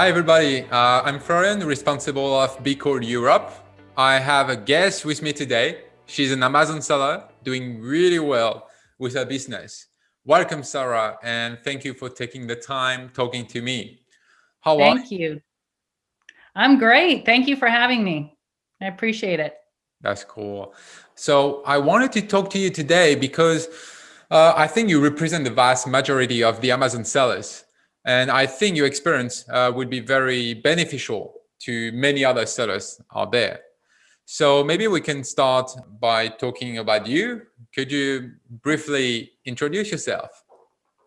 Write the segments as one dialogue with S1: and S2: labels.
S1: Hi everybody, I'm Florian, responsible of BQool Europe. I have a guest with me today. She's an Amazon seller doing really well with her business. Welcome, Sarah, and thank you for taking the time talking to me. How are you?
S2: Thank you. I'm great. Thank you for having me. I appreciate it.
S1: That's cool. So I wanted to talk to you today because I think you represent the vast majority of the Amazon sellers. And I think your experience would be very beneficial to many other sellers out there. So maybe we can start by talking about you. Could you briefly introduce yourself?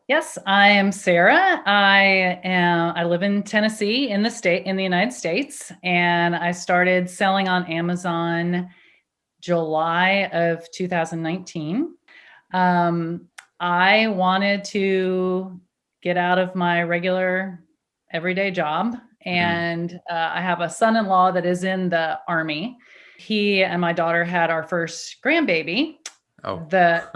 S2: Yes, I am Sarah. I live in Tennessee in the United States, and I started selling on Amazon July of 2019. I wanted to get out of my regular everyday job, and I have a son-in-law that is in the Army. He and my daughter had our first grandbaby
S1: Oh,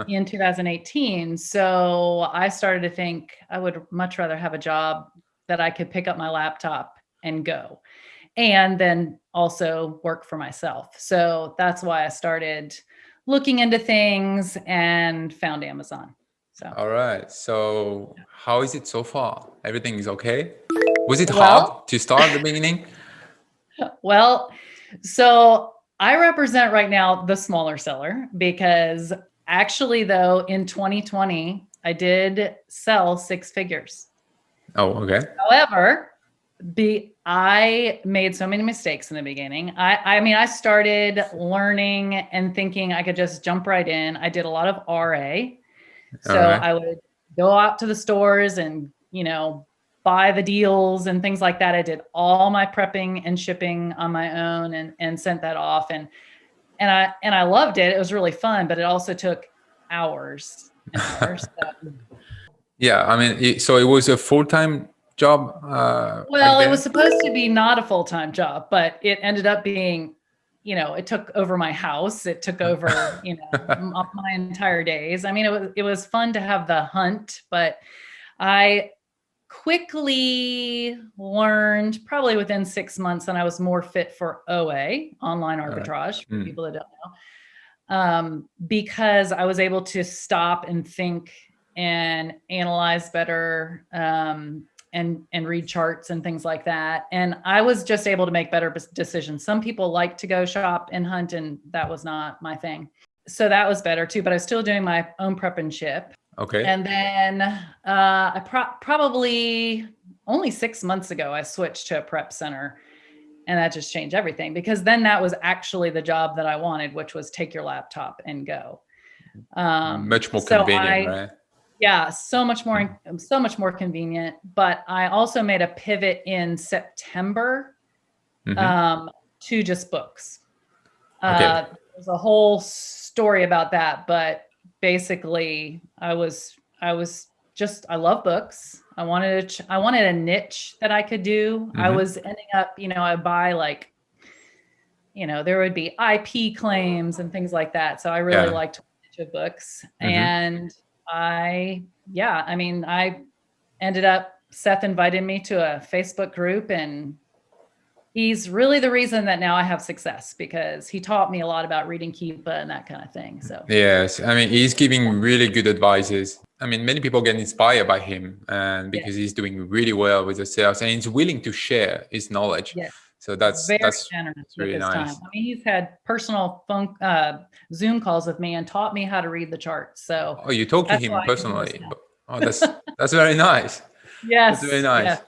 S2: in 2018. So I started to think I would much rather have a job that I could pick up my laptop and go, and then also work for myself. So that's why I started looking into things and found Amazon. So,
S1: all right. So how is it so far? Everything is okay? Was it
S2: well,
S1: hard to start at the beginning?
S2: well, so I represent right now the smaller seller because actually, though, in 2020, I did sell six figures.
S1: Oh, okay.
S2: However, I made so many mistakes in the beginning. I mean, I started learning and thinking I could just jump right in. I did a lot of RA.
S1: All
S2: So
S1: right.
S2: I would go out to the stores and, buy the deals and things like that. I did all my prepping and shipping on my own and sent that off. And I loved it. It was really fun, but it also took hours and hours. So,
S1: Yeah, I mean, so it was a full-time job back
S2: well, it was
S1: then?
S2: supposed to be not a full-time job, but it ended up being, it took over my house. It took over, my entire days. I mean, it was fun to have the hunt, but I quickly learned probably within 6 months that I was more fit for OA, online
S1: All right.
S2: arbitrage, for
S1: Mm.
S2: people that don't know, because I was able to stop and think and analyze better, and read charts and things like that. And I was just able to make better decisions. Some people like to go shop and hunt, and that was not my thing. So that was better too, but I was still doing my own prep and ship.
S1: Okay.
S2: And then I probably only 6 months ago, I switched to a prep center, and that just changed everything, because then that was actually the job that I wanted, which was take your laptop and go.
S1: Much more
S2: So
S1: convenient, right?
S2: yeah, so much more convenient. But I also made a pivot in September,
S1: Mm-hmm.
S2: um, to just books.
S1: Okay.
S2: There's a whole story about that, but basically, I love books. I wanted a niche that I could do. I
S1: Mm-hmm.
S2: was ending up, I'd buy like, there would be IP claims and things like that. So I really
S1: Yeah.
S2: liked niche of books.
S1: Mm-hmm.
S2: And I ended up, Seth invited me to a Facebook group, and he's really the reason that now I have success, because he taught me a lot about reading Keepa and that kind of thing. So
S1: Yes. I mean, he's giving really good advices. I mean, many people get inspired by him, and
S2: yeah,
S1: because he's doing really well with the sales and he's willing to share his knowledge.
S2: yeah,
S1: So that's
S2: very
S1: that's
S2: generous
S1: that's
S2: with
S1: really
S2: his time.
S1: nice.
S2: I mean, he's had personal Zoom calls with me and taught me how to read the charts. So
S1: Oh, you talk to
S2: that's why
S1: him
S2: I can do this
S1: personally. Oh,
S2: now.
S1: that's very nice. That's very
S2: Yes,
S1: nice.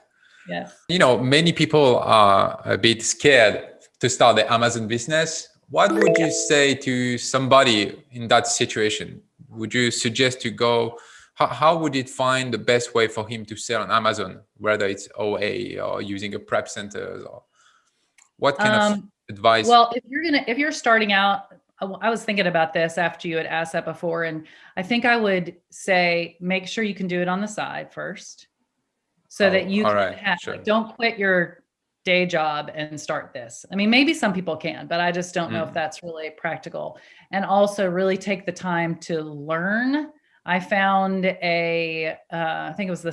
S2: yes, yes.
S1: Many people are a bit scared to start the Amazon business. What would
S2: Yeah.
S1: you say to somebody in that situation? Would you suggest to go? How would it find the best way for him to sell on Amazon, whether it's OA or using a prep center, or what kind of
S2: Um,
S1: advice?
S2: well, if you're starting out, I was thinking about this after you had asked that before, and I think I would say make sure you can do it on the side first, so that
S1: Oh,
S2: you
S1: all
S2: can
S1: right,
S2: have,
S1: sure.
S2: like, don't quit your day job and start this. I mean, maybe some people can, but I just don't know if
S1: Mm,
S2: that's really practical. And also really take the time to learn I found I think it was the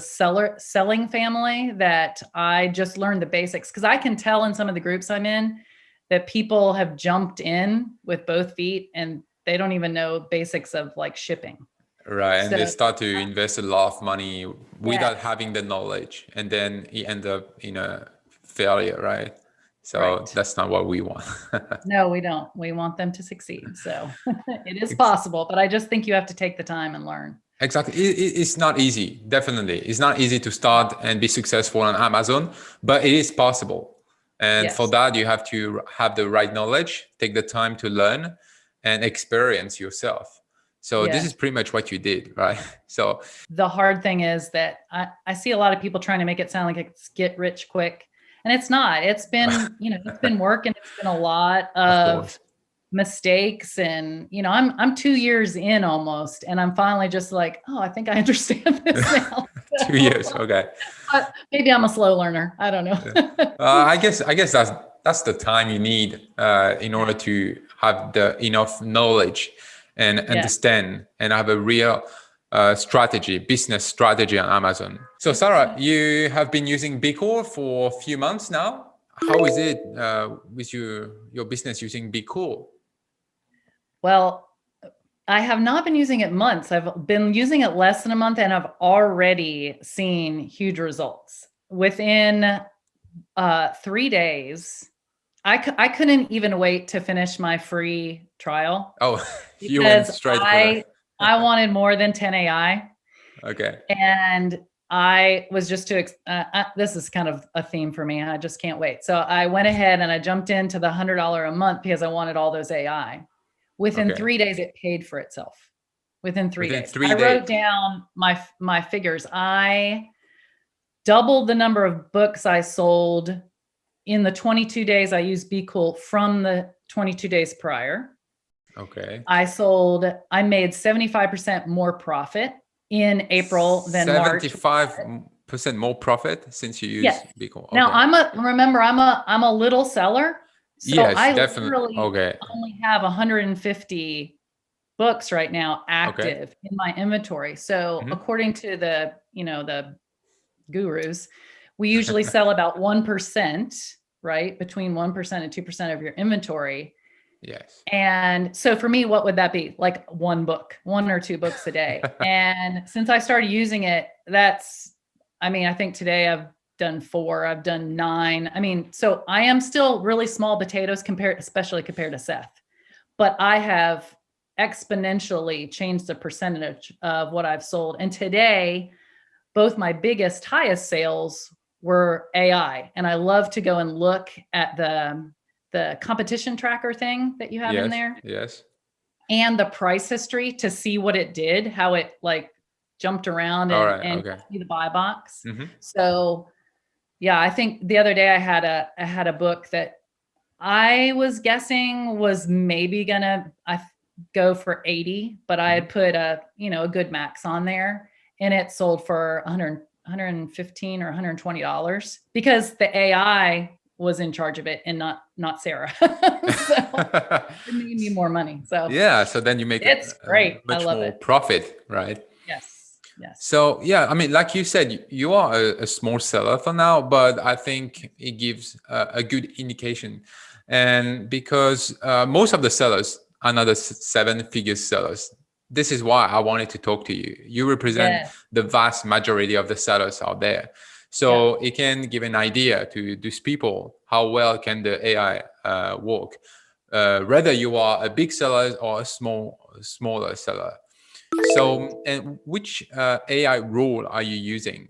S2: selling family that I just learned the basics, because I can tell in some of the groups I'm in that people have jumped in with both feet and they don't even know basics of like shipping.
S1: Right. And
S2: So
S1: they start to invest a lot of money without
S2: yes,
S1: having the knowledge. And then you end up in a failure, right? So
S2: right.
S1: that's not what we want.
S2: No, we don't. We want them to succeed. So it is
S1: Ex-
S2: possible, but I just think you have to take the time and learn.
S1: Exactly. It's not easy. Definitely. It's not easy to start and be successful on Amazon, but it is possible. And for
S2: Yes.
S1: that, you have to have the right knowledge, take the time to learn and experience yourself. So this is
S2: Yes.
S1: pretty much what you did, right? So,
S2: The hard thing is that I see a lot of people trying to make it sound like it's get rich quick. And it's not. It's been, it's been work, and it's been a lot
S1: of
S2: of
S1: course.
S2: mistakes. And, I'm 2 years in almost, and I'm finally just like, oh, I think I understand this now.
S1: 2 years. Okay.
S2: But maybe I'm a slow learner. I don't know.
S1: I guess that's the time you need in order to have the enough knowledge and
S2: Yeah.
S1: understand and have a real business strategy on Amazon. So Sarah, you have been using BQool for a few months now. How is it with your business using BQool?
S2: Well, I have not been using it months. I've been using it less than a month, and I've already seen huge results. Within 3 days, I couldn't even wait to finish my free trial,
S1: Oh, you went
S2: because
S1: straight for
S2: I
S1: that.
S2: wanted more than 10 AI.
S1: Okay.
S2: And I was just this is kind of a theme for me. I just can't wait. So I went ahead and I jumped into the $100 a month because I wanted all those AI. Within
S1: Okay.
S2: 3 days, it paid for itself. Within three
S1: Within
S2: days,
S1: three
S2: I wrote
S1: days.
S2: down my figures. I doubled the number of books I sold in the 22 days I used BQool from the 22 days prior.
S1: Okay.
S2: I made 75% more profit in April than March.
S1: 75% more profit since you use
S2: Yes.
S1: BQool.
S2: Now
S1: Okay.
S2: I'm a little seller. So
S1: Yes,
S2: I
S1: definitely.
S2: literally
S1: Okay.
S2: only have 150 books right now
S1: Okay.
S2: active in my inventory. So
S1: Mhm.
S2: according to the gurus, we usually sell about 1%, right? Between 1% and 2% of your inventory.
S1: Yes.
S2: And so for me, what would that be? Like one or two books a day. And since I started using it, I think today I've done 4, I've done 9. So I am still really small potatoes especially compared to Seth, but I have exponentially changed the percentage of what I've sold. And today, both my highest sales were AI. And I love to go and look at the competition tracker thing that you have in
S1: Yes.
S2: there
S1: Yes.
S2: and the price history to see what it did, how it like jumped around
S1: All
S2: and
S1: right.
S2: and
S1: Okay.
S2: see the buy box.
S1: Mm-hmm.
S2: So yeah, I think the other day I had a book that I was guessing was maybe gonna go for 80, but I
S1: Mm-hmm.
S2: had put a good max on there, and it sold for 100, 115 or $120 because the AI was in charge of it and not Sarah. So it made me more money. So
S1: Yeah. So then you make
S2: it's
S1: a
S2: great. I
S1: much
S2: love
S1: more
S2: it.
S1: profit, right?
S2: Yes. Yes.
S1: So yeah, I mean, like you said, you are a small seller for now, but I think it gives a good indication, and because most of the sellers are not the seven-figure sellers. This is why I wanted to talk to you. You represent
S2: Yes.
S1: the vast majority of the sellers out there,
S2: Yep.
S1: so it can give an idea to these people how well can the AI work, whether you are a big seller or a smaller seller. So, and which AI rule are you using?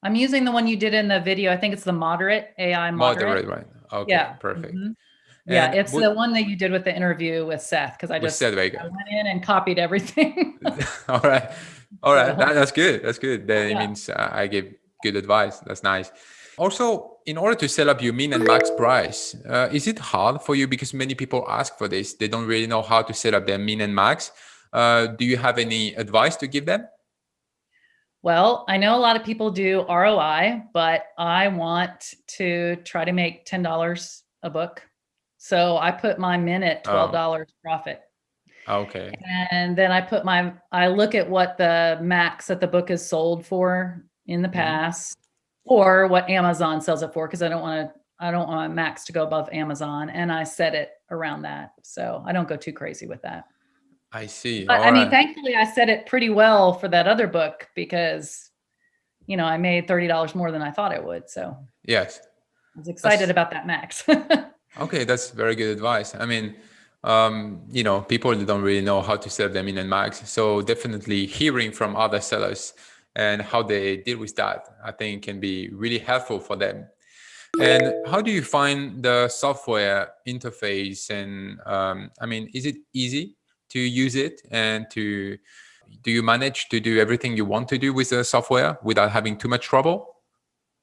S2: I'm using the one you did in the video. I think it's the moderate AI moderate.
S1: Moderate, right? Okay,
S2: Yeah.
S1: perfect.
S2: Mhm. Yeah,
S1: And
S2: it's the one that you did with the interview with Seth, because
S1: we said very
S2: I
S1: good.
S2: went in and copied everything.
S1: All right, all right.
S2: So
S1: That's good. That's good. Then it
S2: yeah.
S1: means I give good advice. That's nice. Also, in order to set up your min and max price, is it hard for you because many people ask for this? They don't really know how to set up their min and max. Do you have any advice to give them?
S2: Well, I know a lot of people do ROI, but I want to try to make $10 a book. So I put my min at
S1: Oh,
S2: $12 profit.
S1: Okay.
S2: And then I look at what the max that the book is sold for in the
S1: Mhm.
S2: past, or what Amazon sells it for, because I don't want max to go above Amazon, and I set it around that. So I don't go too crazy with that.
S1: I see.
S2: But
S1: All
S2: I mean,
S1: right.
S2: thankfully I set it pretty well for that other book because, I made $30 more than I thought I would. So
S1: Yes.
S2: I was excited
S1: That's
S2: about that max.
S1: okay. That's very good advice. I mean, people don't really know how to sell them in and max. So definitely hearing from other sellers and how they deal with that, I think can be really helpful for them. And how do you find the software interface? And I mean, is it easy to use it? And do you manage to do everything you want to do with the software without having too much trouble?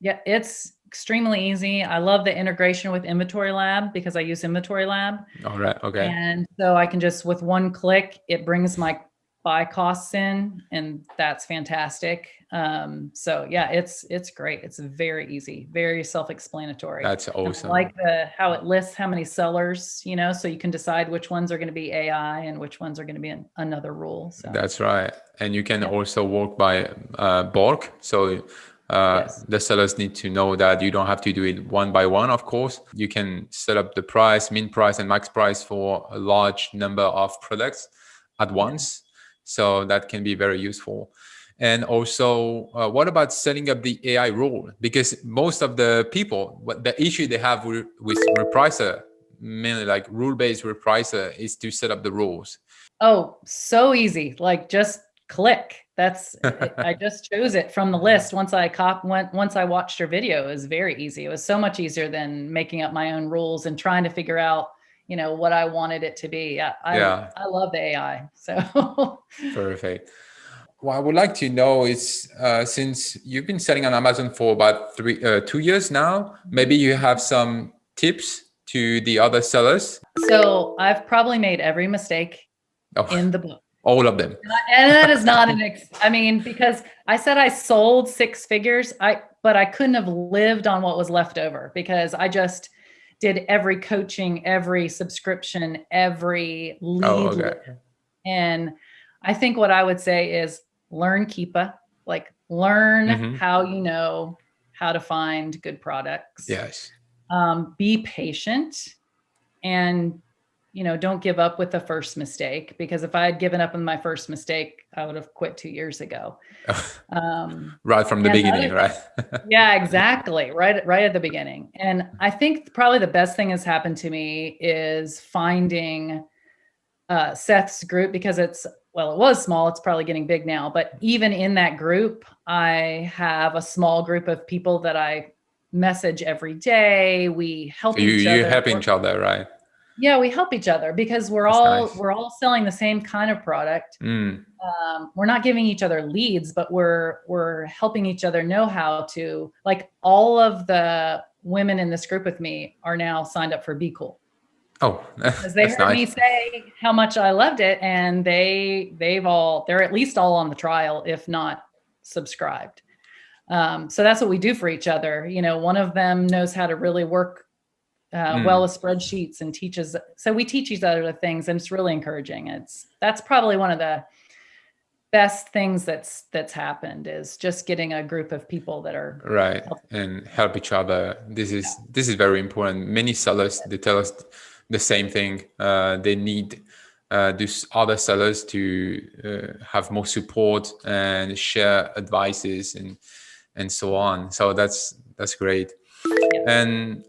S2: Yeah, it's extremely easy. I love the integration with Inventory Lab because I use Inventory Lab.
S1: All right. Okay.
S2: And so I can just, with one click, it brings my buy costs in, and that's fantastic. So yeah, it's great. It's very easy, very self-explanatory.
S1: That's
S2: And I
S1: awesome.
S2: like how it lists how many sellers, so you can decide which ones are going to be AI and which ones are going to be another rule. So
S1: That's right. And you can
S2: yeah,
S1: also work by bulk. So
S2: yes,
S1: the sellers need to know that you don't have to do it one by one, of course. You can set up the price, min price, and max price for a large number of products at
S2: yeah.
S1: once. So that can be very useful. And also, what about setting up the AI rule? Because most of the people, the issue they have with Repricer, mainly like rule-based Repricer, is to set up the rules.
S2: Oh, so easy. Like just click. That's it. I just chose it from the list. Once I watched your video, it was very easy. It was so much easier than making up my own rules and trying to figure out, what I wanted it to be.
S1: Yeah,
S2: I love the AI. So
S1: perfect. What I would like to know is, since you've been selling on Amazon for about 2 years now, maybe you have some tips to the other sellers.
S2: so I've probably made every mistake
S1: Oh,
S2: in the book.
S1: all of them.
S2: And that is not I mean, because I said I sold six figures, but I couldn't have lived on what was left over because I just did every coaching, every subscription, every
S1: Oh,
S2: lead.
S1: okay.
S2: And I think what I would say is learn Keepa, like learn
S1: Mm-hmm.
S2: how to find good products.
S1: Yes.
S2: Be patient and don't give up with the first mistake, because if I had given up on my first mistake, I would have quit 2 years ago.
S1: Right from the
S2: And the
S1: beginning,
S2: other thing,
S1: right?
S2: yeah, exactly. Right at the beginning. And I think probably the best thing that's happened to me is finding Seth's group, because it was small. It's probably getting big now, but even in that group, I have a small group of people that I message every day. We
S1: So
S2: help each
S1: you
S2: other.
S1: help each other, right?
S2: Yeah, we help each other because we're
S1: That's
S2: all
S1: nice.
S2: we're all selling the same kind of product.
S1: Mm,
S2: We're not giving each other leads, but we're helping each other know how to, like, all of the women in this group with me are now signed up for BQool
S1: oh,
S2: because they
S1: that's
S2: heard me
S1: nice.
S2: say how much I loved it, and they're at least all on the trial, if not subscribed. So that's what we do for each other. One of them knows how to really work well
S1: Mm,
S2: with spreadsheets and so we teach each other the things, and it's really encouraging. That's probably one of the best things that's happened, is just getting a group of people that are
S1: right.
S2: helping.
S1: And help each other. This
S2: Yeah.
S1: is very important. Many sellers, they tell us the same thing. They need these other sellers to have more support and share advices and so on. So that's great.
S2: Yeah.
S1: And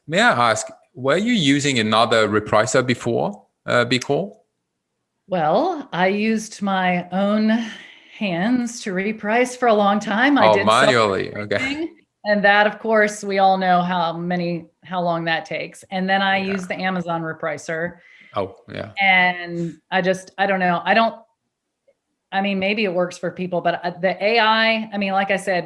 S1: may I ask, were you using another repricer before BQool?
S2: Well, I used my own hands to reprice for a long time. I
S1: Oh,
S2: did
S1: manually. Okay.
S2: self-repricing, and that, of course, we all know how long that takes. And then I
S1: Yeah.
S2: use the Amazon repricer,
S1: Oh, yeah.
S2: and I don't know. I mean, maybe it works for people, but the AI, I mean, like I said,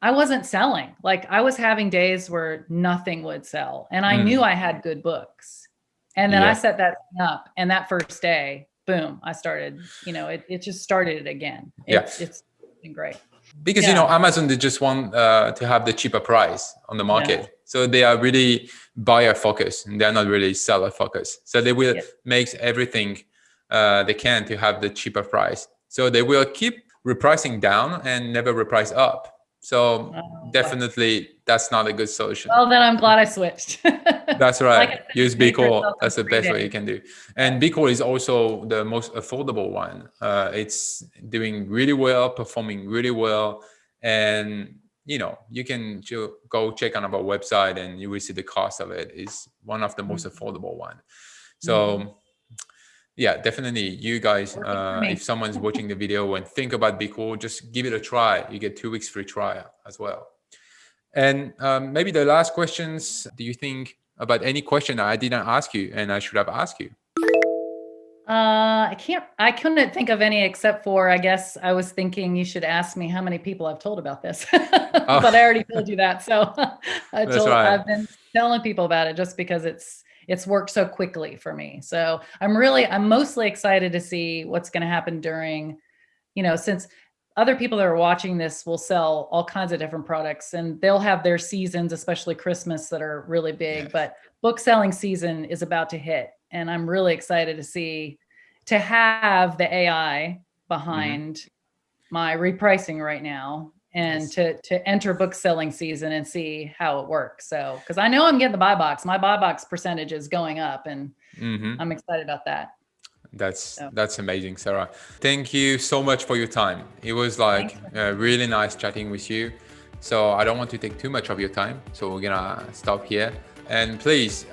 S2: I wasn't selling. Like, I was having days where nothing would sell, and I knew
S1: Mm,
S2: I had good books. And then I
S1: yeah.
S2: set that thing up, and that first day, boom, I started, it just started it again.
S1: Yeah.
S2: It's been great.
S1: Because
S2: Yeah.
S1: Amazon, they just want to have the cheaper price on the
S2: Yeah.
S1: market, so they are really buyer focused and they're not really seller focused, so they will
S2: Yeah.
S1: make everything they can to have the cheaper price. So they will keep repricing down and never reprice up. So definitely that's not a good solution.
S2: Well, then I'm glad I switched.
S1: That's right.
S2: Like I said,
S1: Use
S2: pay for
S1: BQool.
S2: itself in
S1: That's the
S2: 3
S1: best way
S2: days.
S1: you can do. And BQool is also the most affordable one. It's doing really well, performing really well. And, you can go check on our website and you will see the cost of it is one of the most affordable one. So yeah, definitely you guys, if someone's watching the video and think about BQool, just give it a try. You get 2 weeks free trial as well. And maybe the last questions, do you think about any question I didn't ask you and I should have asked you?
S2: I couldn't think of any except for, I guess I was thinking you should ask me how many people I've told about this, but I already told you that. So I've been telling people about it just because it's worked so quickly for me. So I'm mostly excited to see what's going to happen during, since other people that are watching this will sell all kinds of different products and they'll have their seasons, especially Christmas, that are really big,
S1: Yes.
S2: but book selling season is about to hit. And I'm really excited to have the AI behind my repricing right now and to enter book selling season and see how it works. So, cause I know I'm getting the buy box, my buy box percentage is going up and I'm excited about that.
S1: That's amazing, Sarah. Thank you so much for your time. It was like really nice chatting with you. So I don't want to take too much of your time. So we're gonna stop here. And please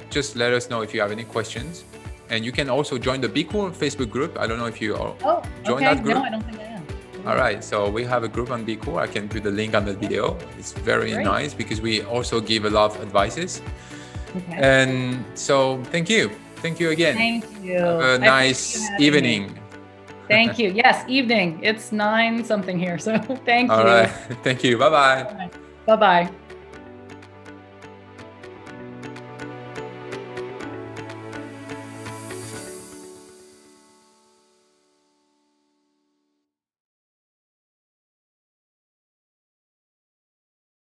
S1: just let us know if you have any questions. And you can also join the BQool Facebook group. I don't know if you joined that group.
S2: No, I don't think I am.
S1: All right, so we have a group on BQool. I can put the link on the video. It's very nice because we also give a lot of advices. Okay. And so thank you. Thank you again.
S2: Thank you.
S1: Have a nice evening.
S2: Thank you. Yes, evening. It's 9 something here. So thank you.
S1: All right. Thank you. Bye-bye.
S2: Bye-bye.